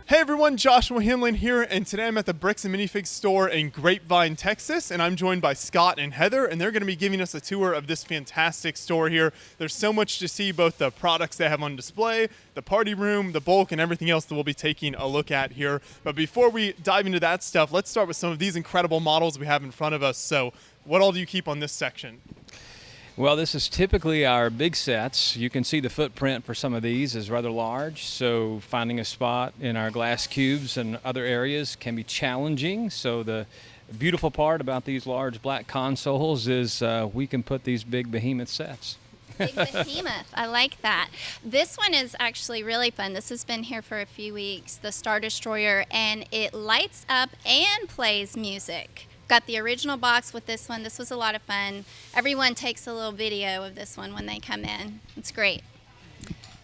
Hey everyone, Joshua Hamlin here, and today I'm at the Bricks and Minifigs store in Grapevine, Texas, and I'm joined by Scott and Heather, and they're going to be giving us a tour of this fantastic store here. There's so much to see, both the products they have on display, the party room, the bulk, and everything else that we'll be taking a look at here. But before we dive into that stuff, let's start with some of these incredible models we have in front of us. So what all do you keep on this section? Well, this is typically our big sets. You can see the footprint for some of these is rather large, so finding a spot in our glass cubes and other areas can be challenging. So the beautiful part about these large black consoles is we can put these big behemoth sets. Big behemoth, I like that. This one is actually really fun. This has been here for a few weeks, the Star Destroyer, and it lights up and plays music. Got the original box with this one. This was a lot of fun. Everyone takes a little video of this one when they come in. It's great.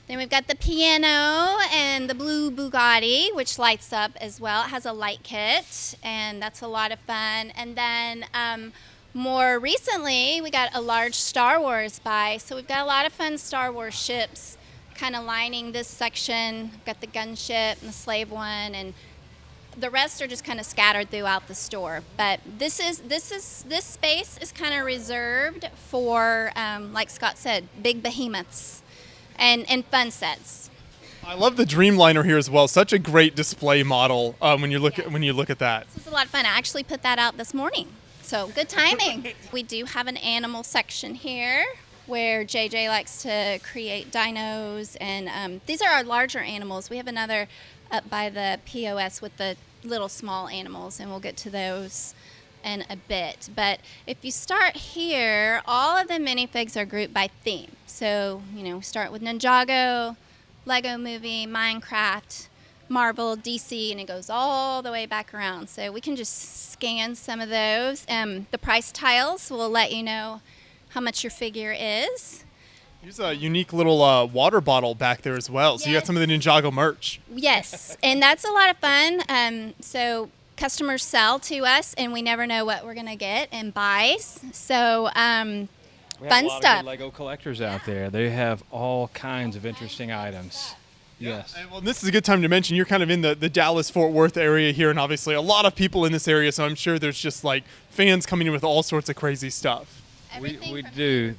Then we've got the piano and the blue Bugatti, which lights up as well. It has a light kit, and that's a lot of fun. And then more recently, we got a large Star Wars buy. So we've got a lot of fun Star Wars ships kind of lining this section. We've got the gunship and the slave one, and the rest are just kind of scattered throughout the store. But this space is kind of reserved for, like Scott said, big behemoths and fun sets. I love the Dreamliner here as well. Such a great display model when you look at that. This was a lot of fun. I actually put that out this morning, so good timing. We do have an animal section here where JJ likes to create dinos, and these are our larger animals. We have another up by the POS with the little small animals, and we'll get to those in a bit. But if you start here, all of the minifigs are grouped by theme. So, we start with Ninjago, Lego Movie, Minecraft, Marvel, DC, and it goes all the way back around. So we can just scan some of those. The price tiles will let you know how much your figure is. Here's a unique little water bottle back there as well. So you got some of the Ninjago merch. Yes, and that's a lot of fun. So customers sell to us, and we never know what we're going to get in buys. So We have fun a lot stuff. of good Lego collectors out there. They have all kinds of interesting items. Yes. Well, this is a good time to mention you're kind of in the Dallas-Fort Worth area here, and obviously a lot of people in this area, so I'm sure there's just like fans coming in with all sorts of crazy stuff. We do.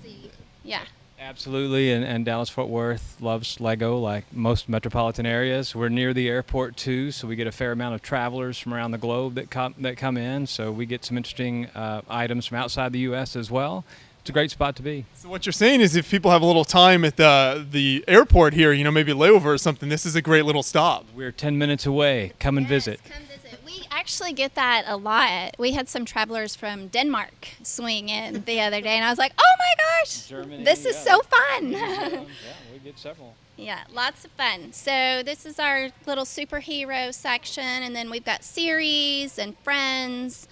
Yeah. Absolutely, and Dallas-Fort Worth loves Lego like most metropolitan areas. We're near the airport too, so we get a fair amount of travelers from around the globe that come in. So we get some interesting items from outside the U.S. as well. It's a great spot to be. So what you're saying is if people have a little time at the airport here, maybe layover or something, this is a great little stop. We're 10 minutes away. Come and visit. Come visit. We actually get that a lot. We had some travelers from Denmark swing in the other day, and I was like, oh my gosh, Germany, this is so fun. Yeah, we get several. Yeah, lots of fun. So this is our little superhero section, and then we've got series and friends,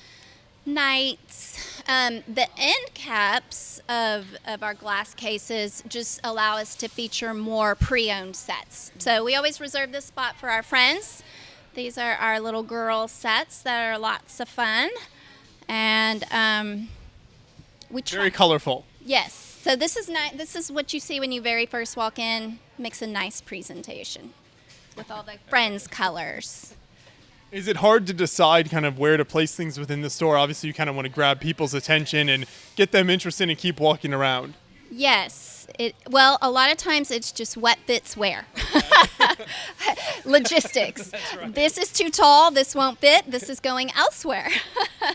knights. The end caps of our glass cases just allow us to feature more pre-owned sets. So we always reserve this spot for our friends. These are our little girl sets that are lots of fun, and very colorful. Yes. So this is This is what you see when you very first walk in. Makes a nice presentation with all the friends colors. Is it hard to decide kind of where to place things within the store? Obviously, you kind of want to grab people's attention and get them interested and keep walking around. Yes. Well, a lot of times it's just what fits where. Logistics. Right. This is too tall. This won't fit. This is going elsewhere.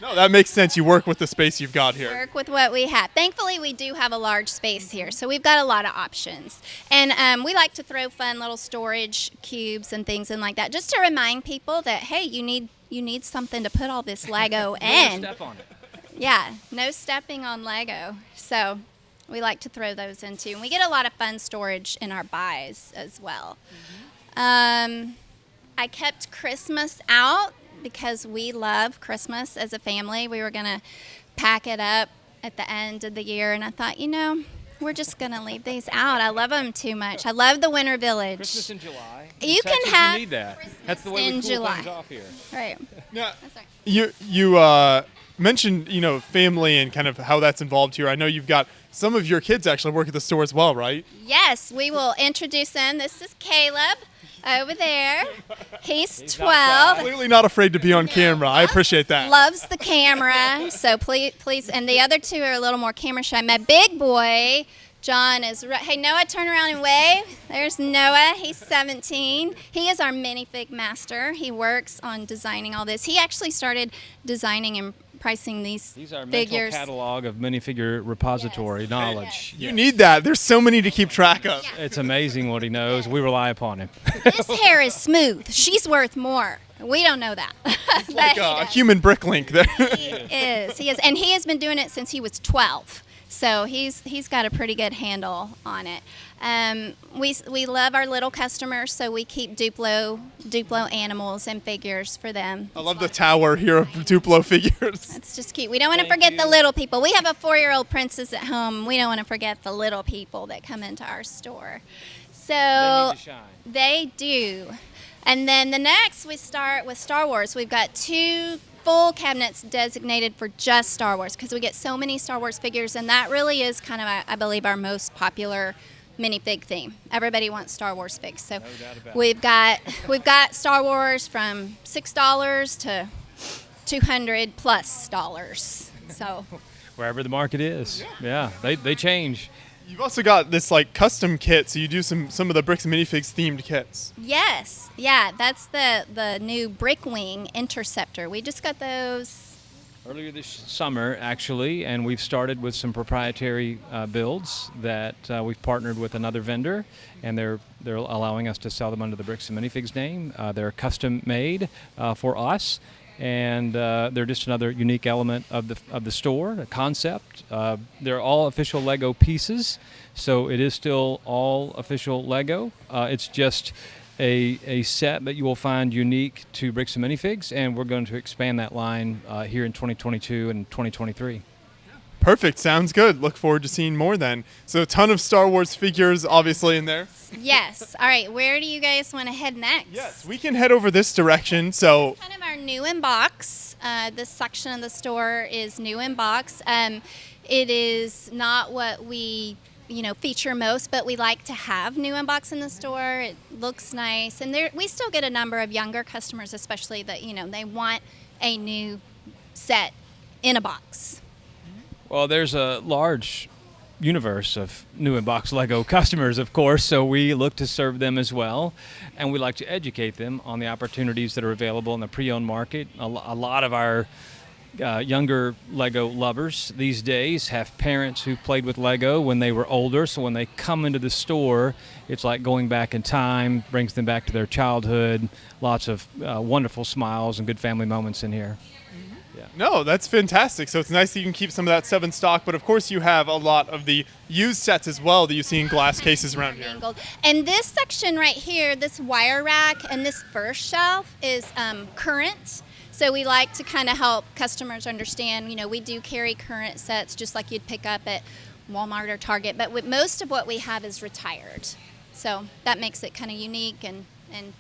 No, that makes sense. You work with the space you've got here. Work with what we have. Thankfully, we do have a large space here, so we've got a lot of options. And we like to throw fun little storage cubes and things in like that, just to remind people that, hey, you need something to put all this Lego in. No step on it. Yeah, no stepping on Lego. So we like to throw those in too. And we get a lot of fun storage in our buys as well. Mm-hmm. I kept Christmas out because we love Christmas as a family. We were going to pack it up at the end of the year, and I thought, we're just going to leave these out. I love them too much. I love the Winter Village. Christmas in July. You can have you need that. That's the way we cool things off here. Right. Now, That's right. You mentioned, family and kind of how that's involved here. I know you've got some of your kids actually work at the store as well, right? Yes, we will introduce them. This is Caleb. over there. He's He's not 12. Clearly not afraid to be on camera. I appreciate that. Loves the camera. So please, and the other two are a little more camera shy. My big boy, John, hey, Noah, turn around and wave. There's Noah. He's 17. He is our minifig master. He works on designing all this. He actually started designing and pricing these He's our figures. mental catalog of Minifigure Repository Yes. knowledge. You need that. There's so many to keep track of. It's amazing what he knows. We rely upon him. This hair is smooth. She's worth more. We don't know that. But Like he a does. human brick link there. He is, and he has been doing it since he was 12. So he's got a pretty good handle on it. We love our little customers, so we keep Duplo animals and figures for them. I love the tower here of Duplo figures. It's just cute. We don't want to Thank forget the you. little people. We have a 4-year-old princess at home. We don't want to forget the little people that come into our store. So They need to shine. they do. And then the next we start with Star Wars. We've got 2 full cabinets designated for just Star Wars because we get so many Star Wars figures, and that really is kind of, I believe, our most popular minifig theme. Everybody wants Star Wars figs. So No doubt about it. we've got Star Wars from $6 to $200+. So Wherever the market is. Yeah, they change. You've also got this like custom kit, so you do some of the Bricks and Minifigs themed kits. yes, yeah, that's the new Brickwing Interceptor. We just got those. Earlier this summer, actually, and we've started with some proprietary builds that we've partnered with another vendor, and they're allowing us to sell them under the Bricks and Minifigs name. They're custom made for us, and they're just another unique element of the store, the concept. They're all official Lego pieces, so it is still all official Lego. It's just a set that you will find unique to Bricks and Minifigs, and we're going to expand that line here in 2022 and 2023. Perfect. Sounds good. Look forward to seeing more then. So a ton of Star Wars figures obviously in there. Yes. All right. Where do you guys want to head next? Yes, we can head over this direction. So Kind of our new in box. This section of the store is new in box. It is not what we feature most, but we like to have new in box in the store. It looks nice, and we still get a number of younger customers, especially that they want a new set in a box. Well, there's a large universe of new in-box Lego customers, of course, so we look to serve them as well, and we like to educate them on the opportunities that are available in the pre-owned market. A lot of our younger Lego lovers these days have parents who played with Lego when they were older, so when they come into the store, it's like going back in time, brings them back to their childhood. Lots of wonderful smiles and good family moments in here. no, that's fantastic. So it's nice that you can keep some of that stuff in stock, but of course you have a lot of the used sets as well that you see in glass cases around here. Angled. And this section right here, this wire rack and this first shelf is current. So we like to kind of help customers understand, we do carry current sets just like you'd pick up at Walmart or Target, but most of what we have is retired. So that makes it kind of unique and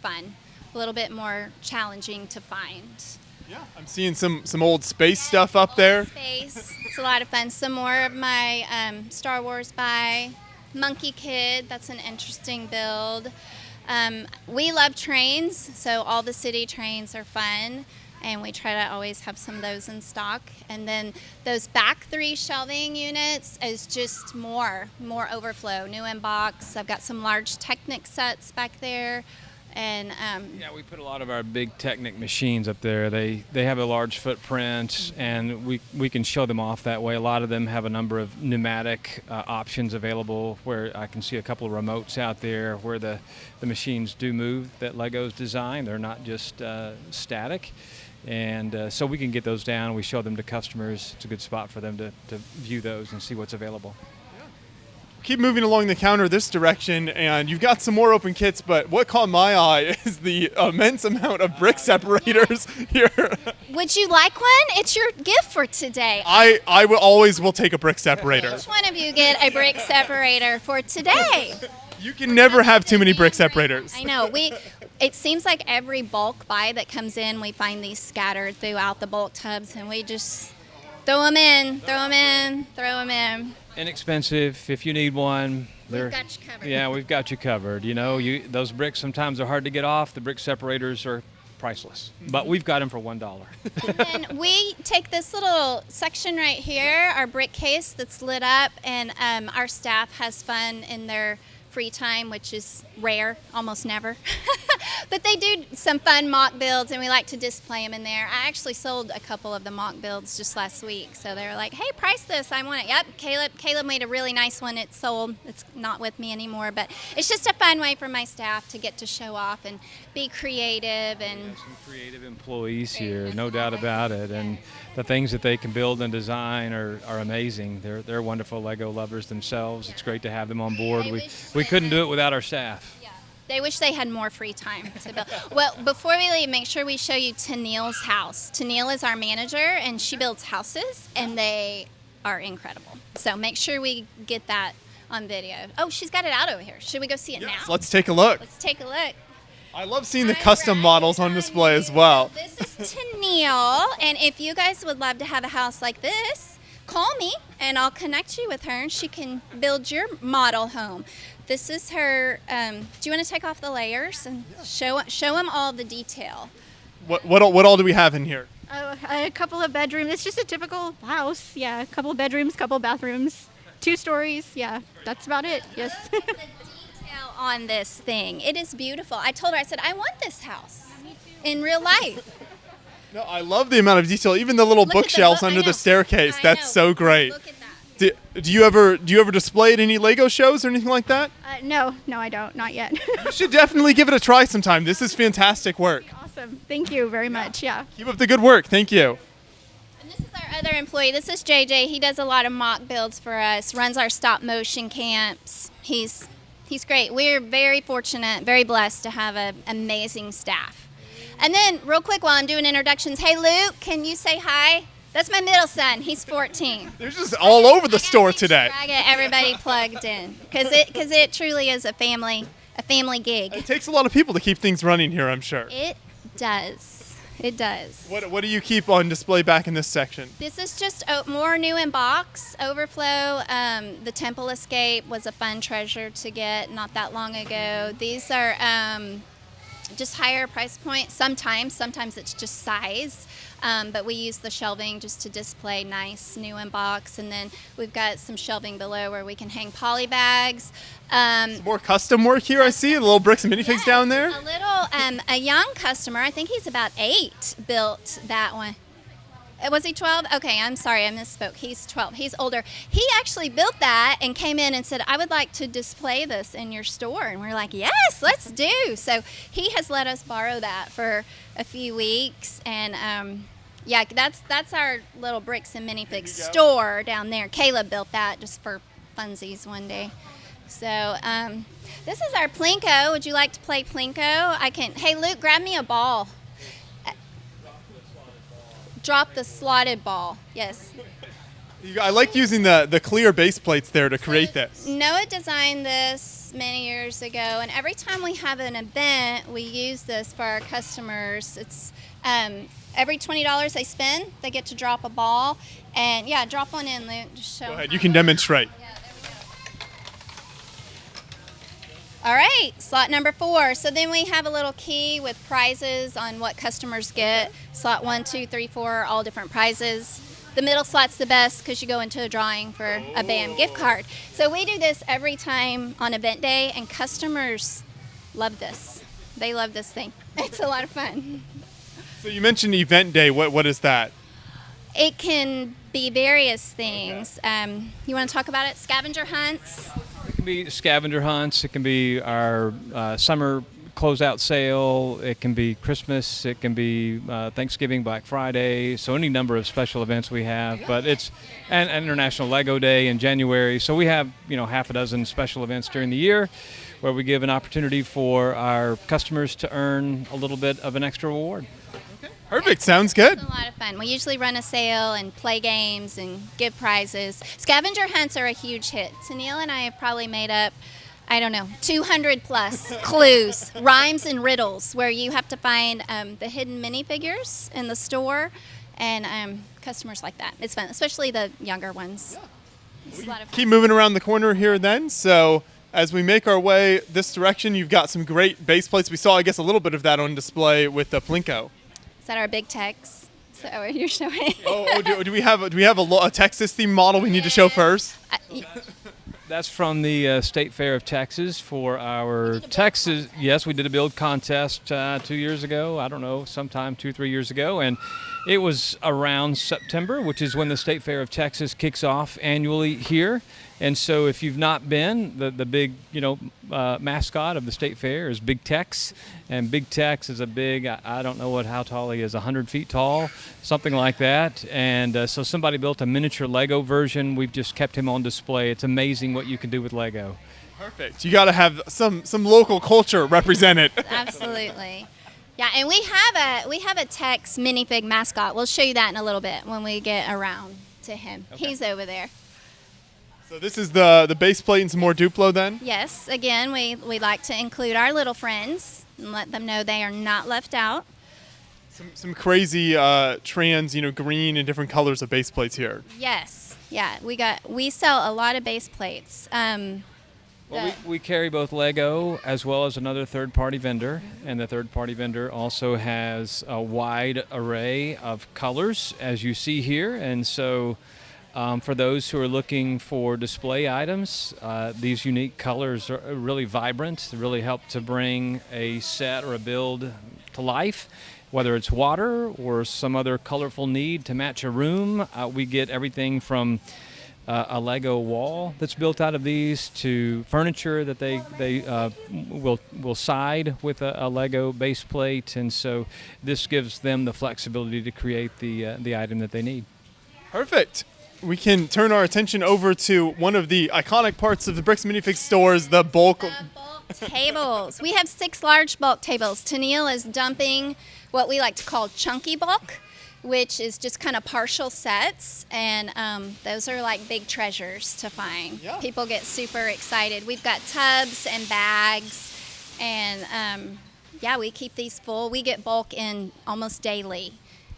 fun, a little bit more challenging to find. Yeah, I'm seeing some old space stuff up there. Space, it's a lot of fun. Some more of my Star Wars by Monkey Kid, that's an interesting build. We love trains, so all the city trains are fun. And we try to always have some of those in stock. And then those back 3 shelving units is just more overflow, new in box. I've got some large Technic sets back there. And Yeah, we put a lot of our big Technic machines up there. They have a large footprint, and we can show them off that way. A lot of them have a number of pneumatic options available, where I can see a couple of remotes out there where the machines do move that Lego's design. They're not just static. And so we can get those down. We show them to customers. It's a good spot for them to view those and see what's available. Keep moving along the counter this direction, and you've got some more open kits, but what caught my eye is the immense amount of brick separators here. would you like one? It's your gift for today. I will always take a brick separator. Each one of you get a brick separator for today. You can never have too many brick separators. I know. It seems like every bulk buy that comes in, we find these scattered throughout the bulk tubs, and we just throw them in. Inexpensive. If you need one, We've got you covered. Yeah, we've got you covered. You know, those bricks sometimes are hard to get off. The brick separators are priceless, but we've got them for $1. And then we take this little section right here, our brick case that's lit up, and our staff has fun in their free time, which is rare, almost never. But they do some fun mock builds, and we like to display them in there. I actually sold a couple of the mock builds just last week, so they were like, hey, price this, I want it. Yep, Caleb made a really nice one. It's sold. It's not with me anymore, but it's just a fun way for my staff to get to show off and be creative. And some creative employees here, no doubt about it. And the things that they can build and design are amazing. They're wonderful Lego lovers themselves. It's great to have them on board. We couldn't do it without our staff. Yeah. They wish they had more free time to build. Well, before we leave, make sure we show you Tennille's house. Tennille is our manager, and she builds houses, and they are incredible. So make sure we get that on video. Oh, she's got it out over here. Should we go see it now? Let's take a look. Let's take a look. I love seeing the custom models on display as well. This is Tennille, and if you guys would love to have a house like this, call me, and I'll connect you with her, and she can build your model home. This is her. Do you want to take off the layers and show them all the detail? What all do we have in here? A couple of bedrooms. It's just a typical house. Yeah, a couple of bedrooms, couple of bathrooms, 2 stories. Yeah, that's about it. Yes. The detail on this thing, it is beautiful. I told her, I said, I want this house in real life. No, I love the amount of detail. Even the little Look at the bookshelves book- I under the know. staircase. I That's know. so great. Look at that. Do you ever display at any Lego shows or anything like that? No, I don't. Not yet. You should definitely give it a try sometime. This is fantastic work. Awesome. Thank you very much. Yeah. Keep up the good work. Thank you. And this is our other employee. This is JJ. He does a lot of mock builds for us, runs our stop motion camps. He's great. We're very fortunate, very blessed to have an amazing staff. And then real quick while I'm doing introductions, hey Luke, can you say hi? That's my middle son. He's 14. They're just all over the store today. I get everybody plugged in because it truly is a family gig. It takes a lot of people to keep things running here, I'm sure. It does. It does. What do you keep on display back in this section? This is just more new in box. Overflow. The Temple Escape was a fun treasure to get not that long ago. These are just higher price point. Sometimes it's just size. But we use the shelving just to display nice new in box. And then we've got some shelving below where we can hang poly bags. More custom work here, I see. The little bricks and minifigs down there. A little, a young customer, I think he's about 8, built that one. Was he 12? Okay, I'm sorry, I misspoke. He's 12. He's older. He actually built that and came in and said, I would like to display this in your store. And we're like, yes, let's do. So he has let us borrow that for a few weeks. And yeah, that's our little bricks and minifigs store down there. Caleb built that just for funsies one day. So this is our Plinko. Would you like to play Plinko? Hey, Luke, grab me a ball. Drop the slotted ball. Yes. I like using the clear base plates there to create this. Noah designed this many years ago, and every time we have an event, we use this for our customers. It's every $20 they spend, they get to drop a ball. And yeah, drop one in, Luke. Just show Go ahead. them You how can it demonstrate. works. Yeah, there we go. All right, slot number 4. So then we have a little key with prizes on what customers get. Slot 1, 2, 3, 4, all different prizes. The middle slot's the best because you go into a drawing for a BAM gift card. So we do this every time on event day, and customers love this. They love this thing. It's a lot of fun. So you mentioned event day. What is that? It can be various things. You want to talk about it? Scavenger hunts. It can be scavenger hunts. It can be our summer closeout sale. It can be Christmas. It can be Thanksgiving, Black Friday. So any number of special events we have. But it's an International Lego Day in January. So we have half a dozen special events during the year where we give an opportunity for our customers to earn a little bit of an extra reward. Perfect. Sounds good. It's a lot of fun. We usually run a sale and play games and give prizes. Scavenger hunts are a huge hit. Tennille and I have probably made up, 200 plus clues, rhymes and riddles, where you have to find the hidden minifigures in the store, and customers like that. It's fun, especially the younger ones. It's a lot of fun. Keep moving around the corner here then. So As we make our way this direction, you've got some great base plates. We saw, I guess, a little bit of that on display with the Plinko. Is that our big Tex? So you're showing? Do we have a Texas themed model we need to show first? That's from the State Fair of Texas for our Texas. Yes, we did a build contest 2 years ago. I don't know, sometime 2-3 years ago, and it was around September, which is when the State Fair of Texas kicks off annually here. And so, if you've not been, the big mascot of the State Fair is Big Tex, and Big Tex is a big, I don't know how tall he is, 100 feet tall, something like that. And so somebody built a miniature Lego version. We've just kept him on display. It's amazing what you can do with Lego. Perfect. You got to have some local culture represented. Absolutely. Yeah, and we have a Tex minifig mascot. We'll show you that in a little bit when we get around to him. Okay. He's over there. So this is the base plate and some more Duplo then? Yes. Again, we like to include our little friends and let them know they are not left out. Some crazy trans, green and different colors of base plates here. Yes. Yeah, we sell a lot of base plates. We carry both Lego as well as another third-party vendor, and the third-party vendor also has a wide array of colors, as you see here. And so for those who are looking for display items, these unique colors are really vibrant. They really help to bring a set or a build to life. Whether it's water or some other colorful need to match a room, we get everything from a Lego wall that's built out of these to furniture that they will side with a Lego base plate, and so this gives them the flexibility to create the item that they need. Perfect. We can turn our attention over to one of the iconic parts of the Bricks Minifig stores, the bulk tables. We have 6 large bulk tables. Tennille is dumping what we like to call chunky bulk, which is just kind of partial sets, and those are like big treasures to find. Yeah. People get super excited. We've got tubs and bags, and we keep these full. We get bulk in almost daily.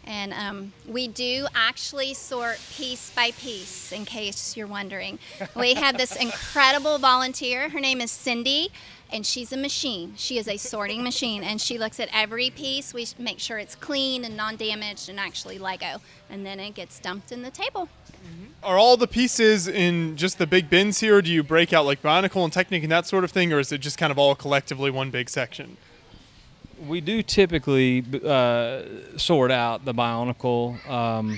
And we do actually sort piece by piece, in case you're wondering. We have this incredible volunteer. Her name is Cindy, and she's a machine. She is a sorting machine, and she looks at every piece. We make sure it's clean and non-damaged and actually Lego, and then it gets dumped in the table. Are all the pieces in just the big bins here, or do you break out like Bionicle and Technic and that sort of thing, or is it just kind of all collectively one big section? We do typically sort out the Bionicle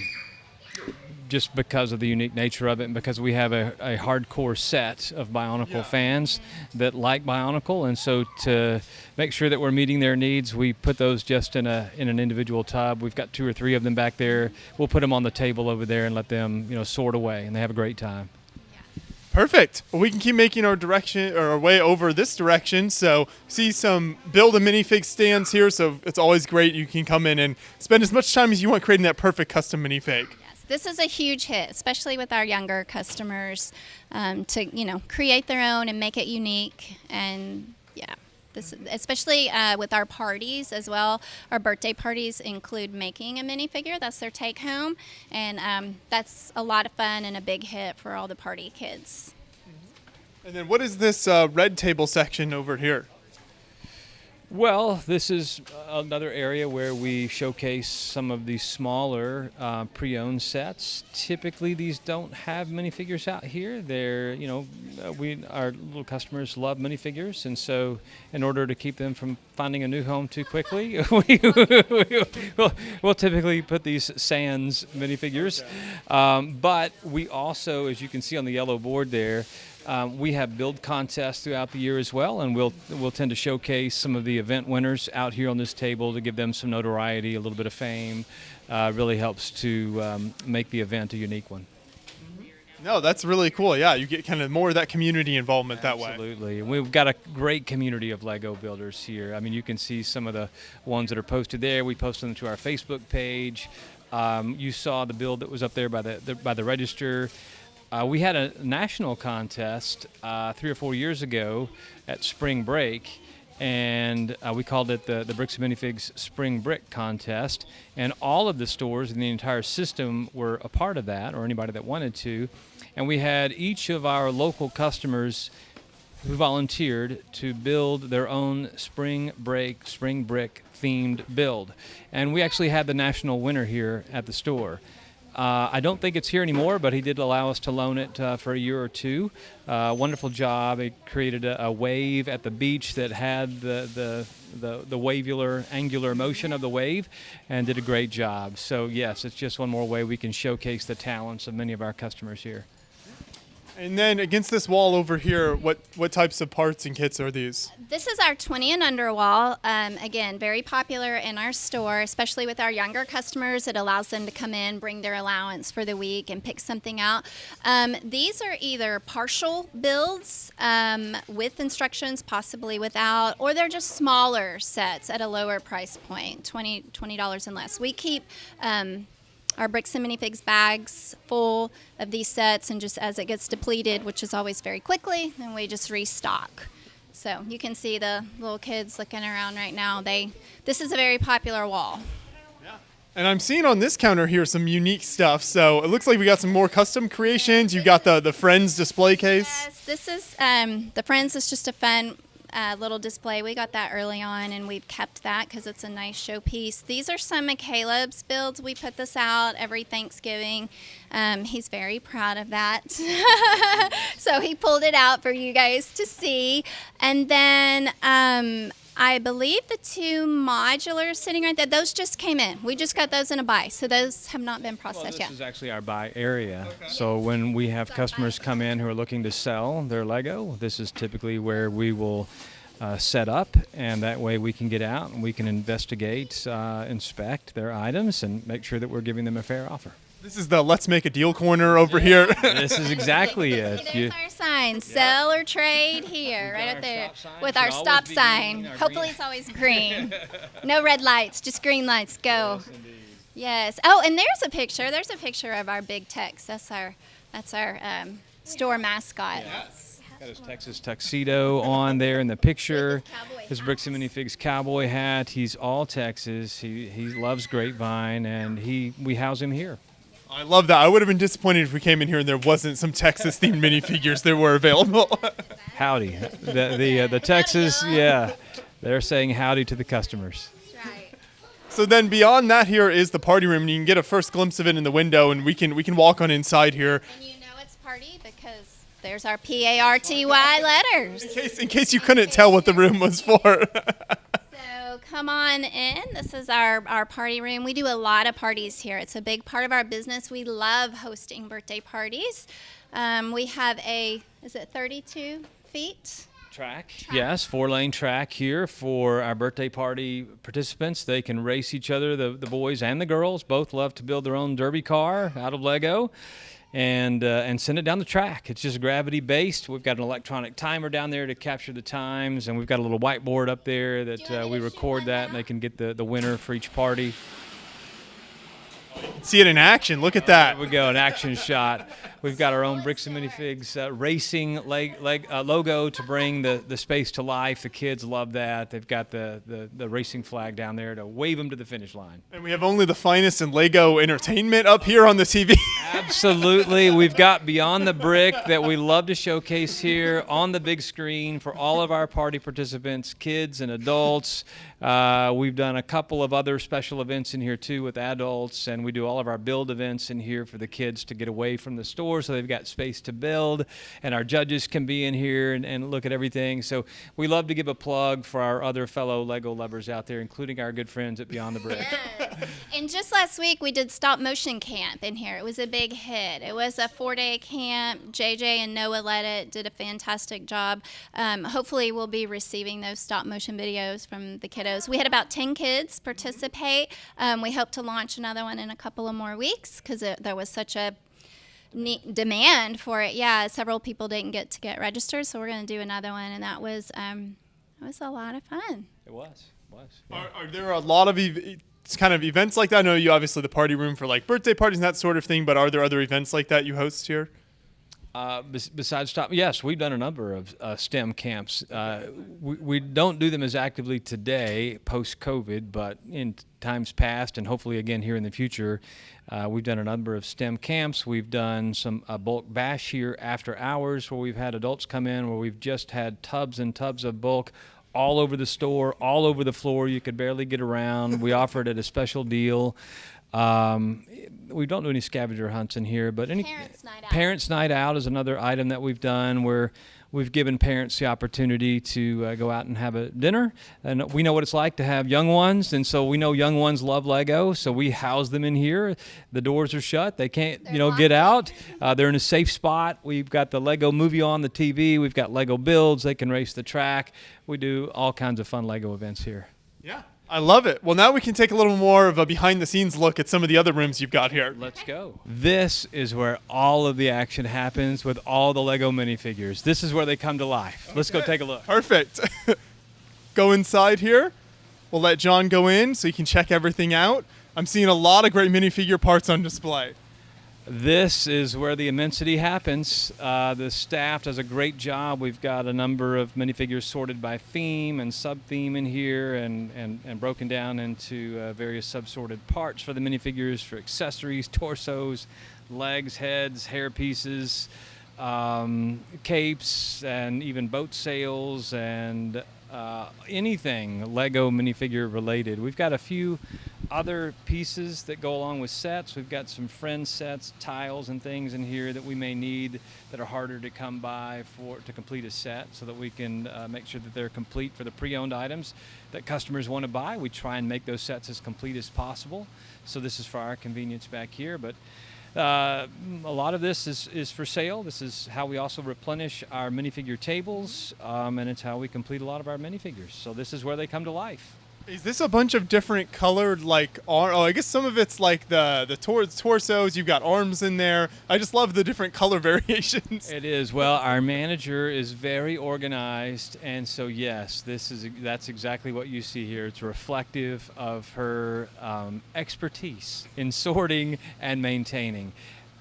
just because of the unique nature of it, and because we have a hardcore set of Bionicle fans that like Bionicle, and so to make sure that we're meeting their needs, we put those just in an individual tub. We've got 2 or 3 of them back there. We'll put them on the table over there and let them sort away, and they have a great time. Perfect. Well, we can keep making our way over this direction. So see some build a minifig stands here. So it's always great. You can come in and spend as much time as you want creating that perfect custom minifig. Yes, this is a huge hit, especially with our younger customers, to create their own and make it unique. And this, especially with our parties as well. Our birthday parties include making a minifigure. That's their take home, and that's a lot of fun and a big hit for all the party kids. And then what is this red table section over here? Well, this is another area where we showcase some of the smaller pre-owned sets. Typically, these don't have minifigures out here. They're, our little customers love minifigures, and so in order to keep them from finding a new home too quickly, we'll typically put these sans minifigures. But we also, as you can see on the yellow board there, we have build contests throughout the year as well, and we'll tend to showcase some of the event winners out here on this table to give them some notoriety, a little bit of fame. Really helps to make the event a unique one. No, that's really cool. Yeah, you get kind of more of that community involvement that way. Absolutely. We've got a great community of Lego builders here. I mean, you can see some of the ones that are posted there. We post them to our Facebook page. You saw the build that was up there by the register. We had a national contest 3 or 4 years ago at spring break, and we called it the Bricks and Minifigs Spring Brick Contest, and all of the stores in the entire system were a part of that, or anybody that wanted to, and we had each of our local customers who volunteered to build their own spring brick themed build. And we actually had the national winner here at the store. I don't think it's here anymore, but he did allow us to loan it for a year or two. Wonderful job. He created a wave at the beach that had the wavular, angular motion of the wave, and did a great job. So yes, it's just one more way we can showcase the talents of many of our customers here. And then against this wall over here, what types of parts and kits are these? This is our 20 and under wall. Again, very popular in our store, especially with our younger customers. It allows them to come in, bring their allowance for the week, and pick something out. These are either partial builds with instructions, possibly without, or they're just smaller sets at a lower price point, $20 and less. We keep our Bricks and Minifigs bags full of these sets, and just as it gets depleted, which is always very quickly, then we just restock. So you can see the little kids looking around right now. This is a very popular wall. And I'm seeing on this counter here some unique stuff. So it looks like we got some more custom creations. You got the Friends display case. Yes, this is the Friends is just a fun little display. We got that early on, and we've kept that because it's a nice showpiece. These are some of Caleb's builds. We put this out every Thanksgiving. He's very proud of that. So he pulled it out for you guys to see. And then I believe the two modulars sitting right there, those just came in. We just got those in a buy, so those have not been processed yet. This is actually our buy area. Okay. So when we have customers come in who are looking to sell their Lego, this is typically where we will set up, and that way we can get out and we can investigate, inspect their items, and make sure that we're giving them a fair offer. This is the Let's Make a Deal corner over here. This is exactly it. There's our sign, sell or trade here, right up there, with our stop sign. Hopefully it's always green. No red lights, just green lights. Go. Yes, indeed. Yes. Oh, and there's a picture. There's a picture of our big Tex. That's our store mascot. Yes. Got his Texas tuxedo on there in the picture. His Bricks and Minifigs cowboy hat. He's all Texas. He loves Grapevine, and we house him here. I love that. I would have been disappointed if we came in here and there wasn't some Texas-themed minifigures that were available. Howdy. The Texas, yeah. They're saying howdy to the customers. That's right. So then beyond that here is the party room, and you can get a first glimpse of it in the window, and we can walk on inside here. And you know it's party because there's our PARTY letters. In case you couldn't tell what the room was for. So come on in. This is our party room. We do a lot of parties here. It's a big part of our business. We love hosting birthday parties. We have is it 32 feet? Track. Yes, 4-lane track here for our birthday party participants. They can race each other. The boys and the girls both love to build their own derby car out of Lego. And send it down the track. It's just gravity based. We've got an electronic timer down there to capture the times, and we've got a little whiteboard up there that we record that, and they can get the winner for each party. See it in action. Look at that. There we go, an action shot. We've got our own Bricks and Minifigs racing logo to bring the space to life. The kids love that. They've got the racing flag down there to wave them to the finish line. And we have only the finest in Lego entertainment up here on the TV. Absolutely. We've got Beyond the Brick that we love to showcase here on the big screen for all of our party participants, kids and adults. We've done a couple of other special events in here too with adults, and we do all of our build events in here for the kids to get away from the store so they've got space to build, and our judges can be in here and look at everything. So we love to give a plug for our other fellow Lego lovers out there, including our good friends at Beyond the Brick. Yes. And just last week we did stop motion camp in here. It was a big hit. It was a 4-day camp. JJ and Noah led it, did a fantastic job. Hopefully we'll be receiving those stop motion videos from the kiddos. We had about 10 kids participate. We hope to launch another one in a couple of more weeks because there was such a neat demand for it. Yeah, several people didn't get registered, so we're going to do another one, and that was a lot of fun. It was. Yeah. Are there a lot of kind of events like that? I know you obviously the party room for like birthday parties and that sort of thing, but are there other events like that you host here? Besides stop, yes, we've done a number of STEM camps. We don't do them as actively today, post-COVID, but in times past, and hopefully again here in the future, we've done a number of STEM camps. We've done some bulk bash here after hours, where we've had adults come in, where we've just had tubs and tubs of bulk all over the store, all over the floor. You could barely get around. We offer it at a special deal. We don't do any scavenger hunts in here, but any parents' night out is another item that we've done, where we've given parents the opportunity to go out and have a dinner. And we know what it's like to have young ones, and so we know young ones love Lego, so we house them in here. The doors are shut; they can't, get out. They're in a safe spot. We've got the Lego movie on the TV. We've got Lego builds; they can race the track. We do all kinds of fun Lego events here. Yeah. I love it. Well, now we can take a little more of a behind-the-scenes look at some of the other rooms you've got here. Let's go. This is where all of the action happens with all the Lego minifigures. This is where they come to life. Okay. Let's go take a look. Perfect. Go inside here. We'll let John go in so he can check everything out. I'm seeing a lot of great minifigure parts on display. This is where the immensity happens. The staff does a great job. We've got a number of minifigures sorted by theme and sub-theme in here, and broken down into various sub-sorted parts for the minifigures, for accessories, torsos, legs, heads, hair pieces, capes, and even boat sails, and anything Lego minifigure related. We've got a few other pieces that go along with sets. We've got some friend sets, tiles and things in here that we may need that are harder to come by to complete a set, so that we can make sure that they're complete for the pre-owned items that customers want to buy. We try and make those sets as complete as possible. So this is for our convenience back here, but a lot of this is for sale. This is how we also replenish our minifigure tables, and it's how we complete a lot of our minifigures. So this is where they come to life. Is this a bunch of different colored, I guess some of it's like the torsos, you've got arms in there. I just love the different color variations. It is. Well, our manager is very organized, and so yes, that's exactly what you see here. It's reflective of her expertise in sorting and maintaining.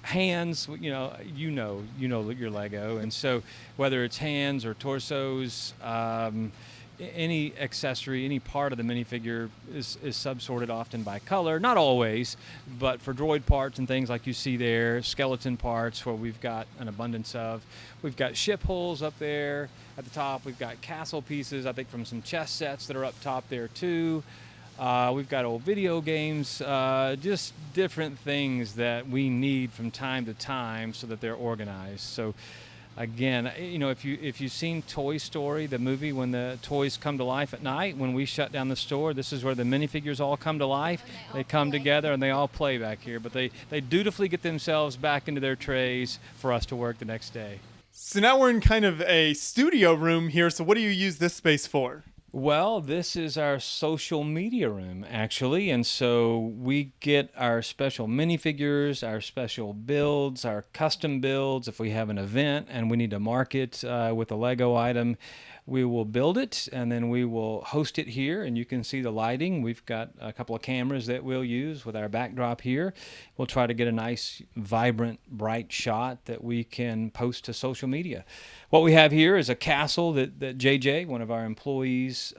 Hands, you know your Lego, and so whether it's hands or torsos, any accessory, any part of the minifigure is sub-sorted often by color. Not always, but for droid parts and things like you see there, skeleton parts where we've got an abundance of. We've got ship hulls up there at the top. We've got castle pieces, I think, from some chess sets that are up top there too. We've got old video games, just different things that we need from time to time so that they're organized. So again, if you've seen Toy Story, the movie, when the toys come to life at night, when we shut down the store, this is where the minifigures all come to life. They come together and they all play back here, but they dutifully get themselves back into their trays for us to work the next day. So now we're in kind of a studio room here. So what do you use this space for? Well, this is our social media room, actually, and so we get our special minifigures, our special builds, our custom builds. If we have an event and we need to market with a Lego item, we will build it, and then we will host it here, and you can see the lighting. We've got a couple of cameras that we'll use with our backdrop here. We'll try to get a nice, vibrant, bright shot that we can post to social media. What we have here is a castle that JJ, one of our employees,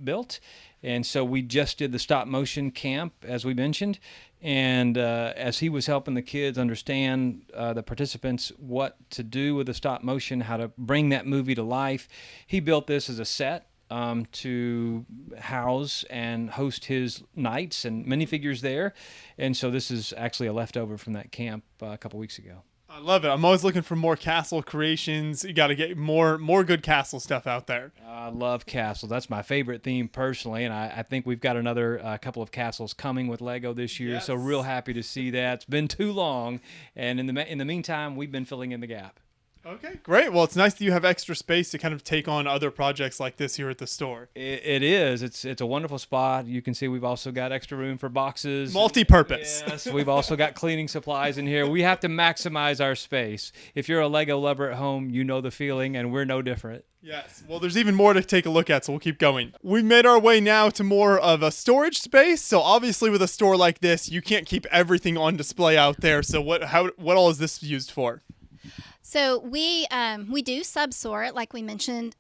built. And so we just did the stop motion camp, as we mentioned. And as he was helping the kids understand, the participants, what to do with the stop motion, how to bring that movie to life, he built this as a set to house and host his nights and minifigures there. And so this is actually a leftover from that camp a couple weeks ago. I love it. I'm always looking for more castle creations. You got to get more good castle stuff out there. I love castles. That's my favorite theme personally, and I think we've got another couple of castles coming with Lego this year. Yes. So real happy to see that. It's been too long, and in the meantime, we've been filling in the gap. Okay, great. Well, it's nice that you have extra space to kind of take on other projects like this here at the store. It is. It's a wonderful spot. You can see we've also got extra room for boxes. Multi-purpose. Yes, we've also got cleaning supplies in here. We have to maximize our space. If you're a Lego lover at home, you know the feeling, and we're no different. Yes. Well, there's even more to take a look at, so we'll keep going. We've made our way now to more of a storage space. So obviously with a store like this, you can't keep everything on display out there. So what all is this used for? So we do subsort, like we mentioned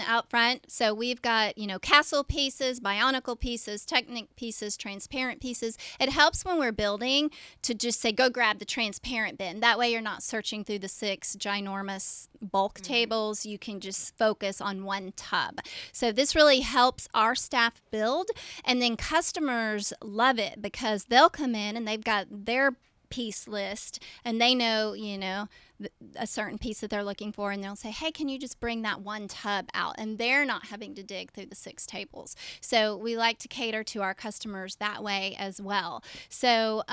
out front. So we've got, castle pieces, bionicle pieces, Technic pieces, transparent pieces. It helps when we're building to just say, go grab the transparent bin. That way you're not searching through the 6 ginormous bulk tables. You can just focus on one tub. So this really helps our staff build, and then customers love it because they'll come in and they've got their piece list and they know, a certain piece that they're looking for, and they'll say, hey, can you just bring that one tub out? And they're not having to dig through the 6 tables. So we like to cater to our customers that way as well. So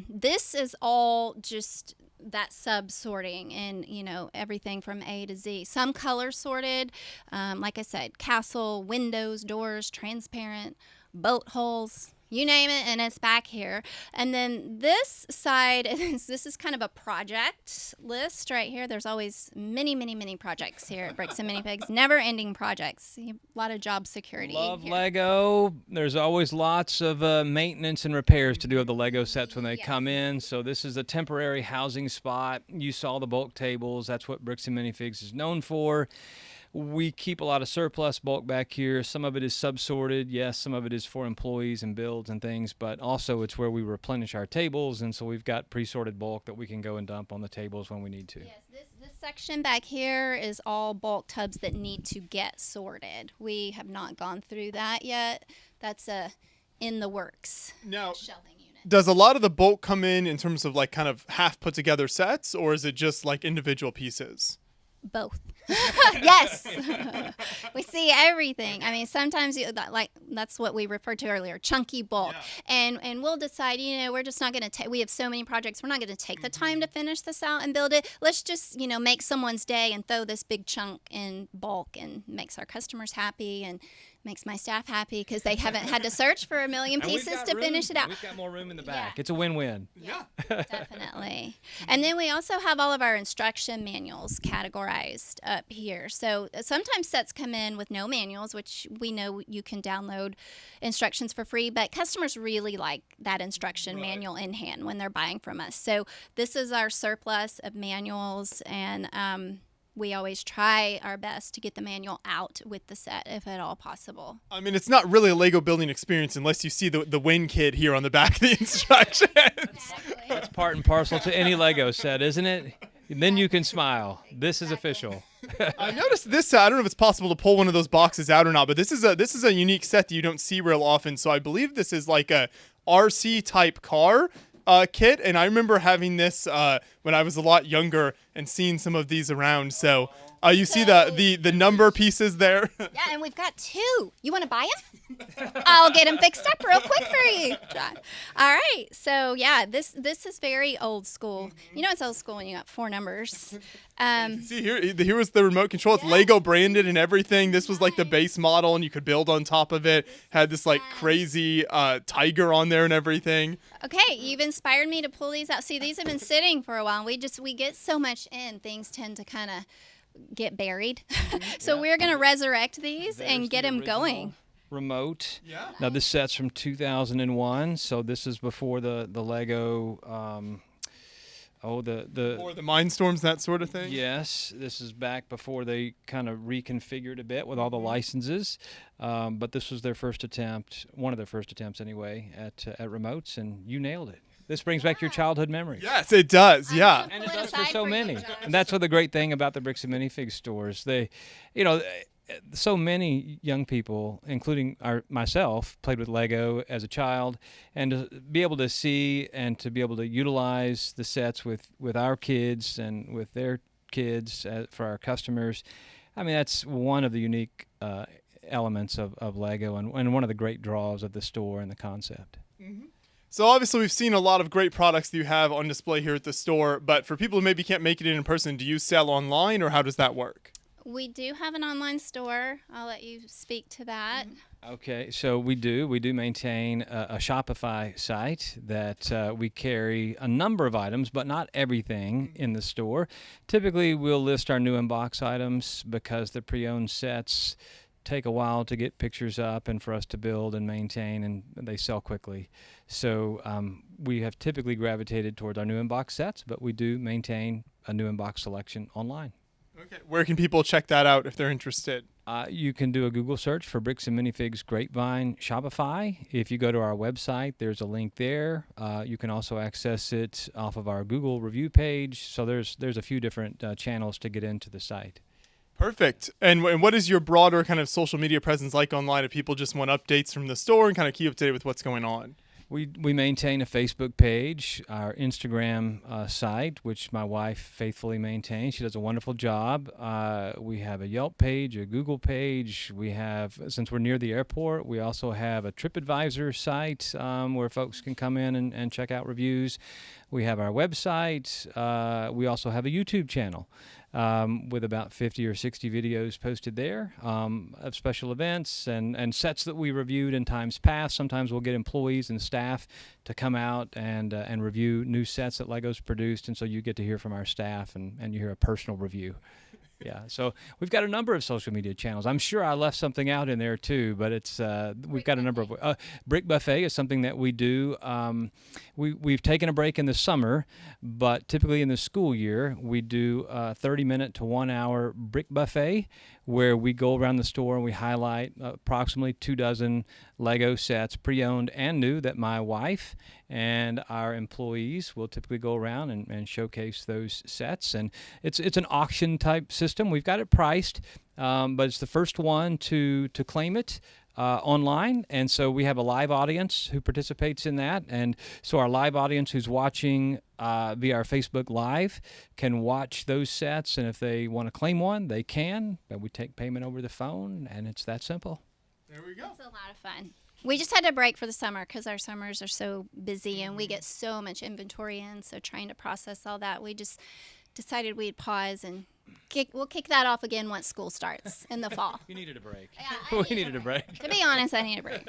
this is all just that sub sorting and everything from A to Z. Some color sorted, like I said, castle, windows, doors, transparent, boat holes, you name it, and it's back here. And then this side, this is kind of a project list right here. There's always many projects here at Bricks and Minifigs. Never-ending projects. A lot of job security. Love here. Lego. There's always lots of maintenance and repairs to do of the Lego sets when they come in. So this is a temporary housing spot. You saw the bulk tables. That's what Bricks and Minifigs is known for. We keep a lot of surplus bulk back here. Some of it is subsorted. Yes, some of it is for employees and builds and things, but also it's where we replenish our tables, and so we've got pre-sorted bulk that we can go and dump on the tables when we need to. Yes, this section back here is all bulk tubs that need to get sorted. We have not gone through that yet. That's in the works. Now, Shelving unit. does a lot of the bulk come in terms of like kind of half put together sets, or is it just like individual pieces? Both. Yes. We see everything. I mean, sometimes that's what we referred to earlier, chunky bulk. Yeah. And we'll decide, we're just not going to take, we have so many projects, we're not going to take the time to finish this out and build it. Let's just, make someone's day and throw this big chunk in bulk, and makes our customers happy and makes my staff happy because they haven't had to search for a million pieces to finish it out. We've got more room in the back. Yeah. It's a win-win. Yeah, definitely. And then we also have all of our instruction manuals categorized up here. So sometimes sets come in with no manuals, which we know you can download instructions for free, but customers really like that instruction manual in hand when they're buying from us. So this is our surplus of manuals, and we always try our best to get the manual out with the set if at all possible. I mean, it's not really a Lego building experience unless you see the Win Kid here on the back of the instructions. Exactly. That's part and parcel to any Lego set, isn't it? And then you can smile. This is official. I noticed this. I don't know if it's possible to pull one of those boxes out or not, but this is a unique set that you don't see real often. So I believe this is like a RC type car kit, and I remember having this when I was a lot younger and seeing some of these around. So you see the number pieces there. Yeah, and we've got 2. You want to buy them? I'll get them fixed up real quick for you, John. All right. So yeah, this is very old school. It's old school when you got 4 numbers. See here was the remote control. It's Lego branded and everything. This was like the base model, and you could build on top of it. Had this like crazy tiger on there and everything. Okay, you've inspired me to pull these out. See, these have been sitting for a while. We get so much in, things tend to kind of get buried. So we're going to resurrect these and get them going. Remote. Yeah. Now this set's from 2001, so this is before the Lego or the Mindstorms, that sort of thing. Yes, this is back before they kind of reconfigured a bit with all the licenses, but this was their first attempt, one of their first attempts anyway, at remotes, and you nailed it. This brings back your childhood memories. Yes, it does. Yeah. And it does for so many. And that's what the great thing about the Bricks and Minifig stores. They, so many young people, including myself, played with Lego as a child, and to be able to see and to be able to utilize the sets with our kids and with their kids for our customers, I mean, that's one of the unique elements of Lego and one of the great draws of the store and the concept. Mm-hmm. So obviously we've seen a lot of great products that you have on display here at the store, but for people who maybe can't make it in person, do you sell online, or how does that work? We do have an online store. I'll let you speak to that. Okay, so we do maintain a Shopify site that we carry a number of items, but not everything in the store. Typically, we'll list our new in-box items because the pre-owned sets take a while to get pictures up and for us to build and maintain, and they sell quickly. So we have typically gravitated towards our new in-box sets, but we do maintain a new in-box selection online. Okay. Where can people check that out if they're interested? You can do a Google search for Bricks and Minifigs Grapevine Shopify. If you go to our website, there's a link there. You can also access it off of our Google review page. So there's a few different channels to get into the site. Perfect. And what is your broader kind of social media presence like online if people just want updates from the store and kind of keep up to date with what's going on? We maintain a Facebook page, our Instagram site, which my wife faithfully maintains. She does a wonderful job. We have a Yelp page, a Google page. We have, since we're near the airport, we also have a TripAdvisor site where folks can come in and check out reviews. We have our website. We also have a YouTube channel with about 50 or 60 videos posted there of special events and sets that we reviewed in times past. Sometimes we'll get employees and staff to come out and review new sets that LEGO's produced, and so you get to hear from our staff and you hear a personal review. Yeah, so we've got a number of social media channels. I'm sure I left something out in there too, but it's we've got a number of. Brick Buffet is something that we do. We've taken a break in the summer, but typically in the school year we do a 30-minute to 1 hour Brick Buffet, where we go around the store and we highlight approximately 24 LEGO sets, pre-owned and new, that my wife and our employees will typically go around and showcase those sets. And it's an auction type system. We've got it priced, but it's the first one to claim it online, and so we have a live audience who participates in that. And so our live audience who's watching via our Facebook Live can watch those sets, and if they want to claim one, they can. But we take payment over the phone, and it's that simple. There we go. It's a lot of fun. We just had to break for the summer because our summers are so busy and we get so much inventory in. So trying to process all that, we just decided we'd pause and we'll kick that off again once school starts in the fall. You needed a break. Yeah, We needed a break. To be honest, I need a break.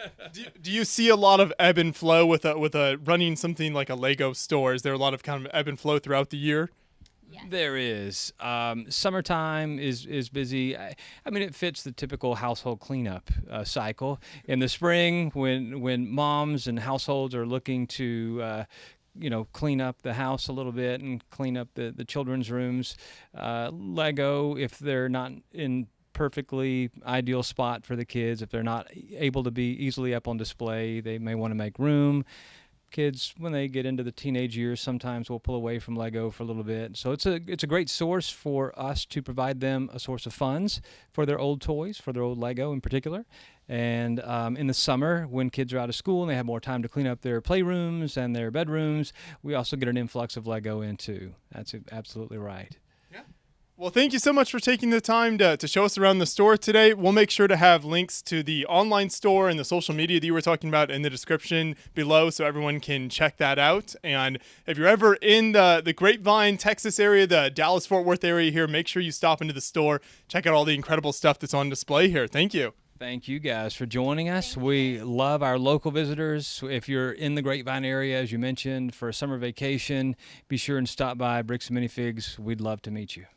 Do you see a lot of ebb and flow with a running something like a Lego store? Is there a lot of kind of ebb and flow throughout the year? Yes. There is. Summertime is busy. I mean, it fits the typical household cleanup cycle. In the spring, when moms and households are looking to clean up the house a little bit and clean up the children's rooms, Lego, if they're not in perfectly ideal spot for the kids, if they're not able to be easily up on display, they may want to make room. Kids, when they get into the teenage years, sometimes we'll pull away from Lego for a little bit. So it's a great source for us to provide them a source of funds for their old toys, for their old Lego in particular. And in the summer, when kids are out of school and they have more time to clean up their playrooms and their bedrooms, we also get an influx of Lego in too. That's absolutely right. Well, thank you so much for taking the time to show us around the store today. We'll make sure to have links to the online store and the social media that you were talking about in the description below so everyone can check that out. And if you're ever in the Grapevine, Texas area, the Dallas-Fort Worth area here, make sure you stop into the store, check out all the incredible stuff that's on display here. Thank you. Thank you guys for joining us. We love our local visitors. If you're in the Grapevine area, as you mentioned, for a summer vacation, be sure and stop by Bricks and Minifigs. We'd love to meet you.